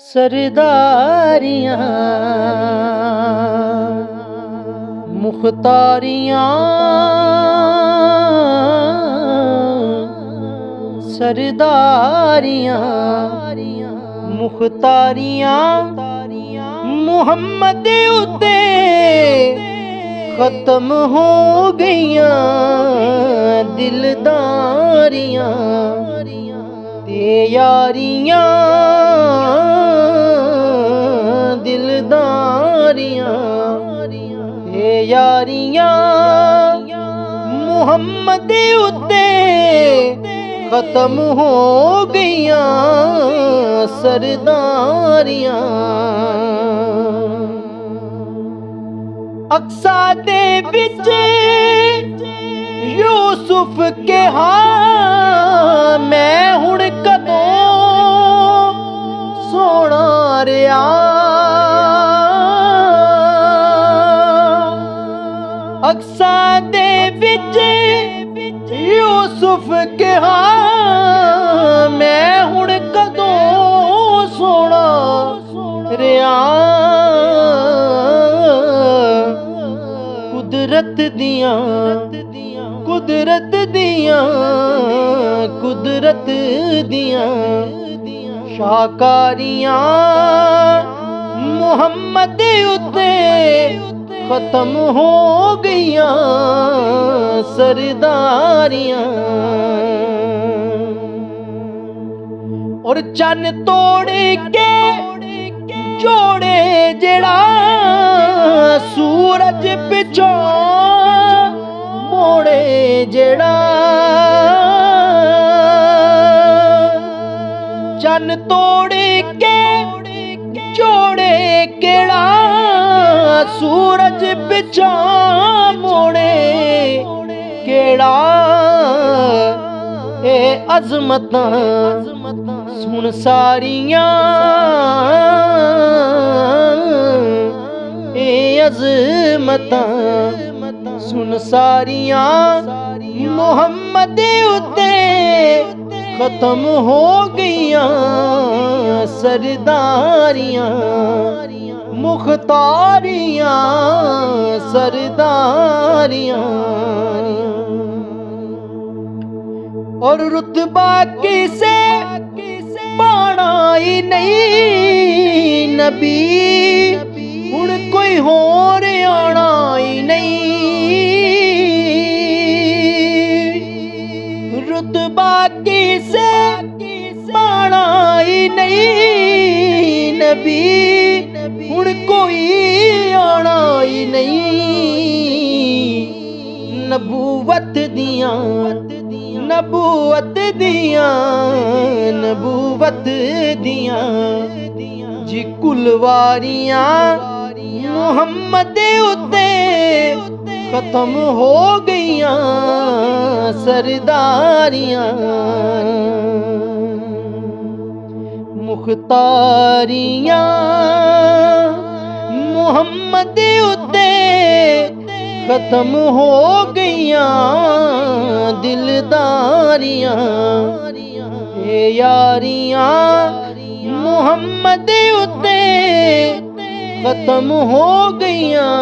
सरदारियां मुख्तारियां सरदारियां मुख्तारियां मुहम्मद उत्ते खत्म हो गईयां दिलदारियां ते यारियां दिलदारियां ते यारियां मुहम्मद उत्ते खत्म हो गईयां सरदारियां। अक्सा दे विच यूसुफ कहा मैं हुण कदों सोना रिया। अक्सा दे विच यूसुफ कहा मैं हुण कदों सोना रिया। कुदरत दियां कुदरत दियां कुदरत दियां शाकारियां मुहम्मद उत्ते खत्म हो गईयां सरदारियां। और चन तोड़ के जोड़े जेड़ा सूरज पिछों मोड़े जेड़ा। चन तोड़ के जोड़े केड़ा सूरज पिछों मोड़े केड़ा। ए अज़मतां सुन सारियां ए अज़मतां सुन सारियां मुहम्मद उत्ते खत्म हो गईयां सरदारियां मुख्तारियां सरदारियां। और रुतबा किसे पाना ही नहीं नबी हुण कोई होर आना ही नहीं। रुतबा किसे पाना ही नहीं नबी हुण कोई आना ही नहीं। नबूवत दियां नबूवत दियां नबूवत दियां जी कुलवारियां मुहम्मद उत्ते खत्म हो गईयां सरदारियां। मुख्तारियां मुहम्मद उत्ते खत्म हो गईयां दिलदारियां ए यारियां मुहम्मद उत्ते खत्म हो गईयां।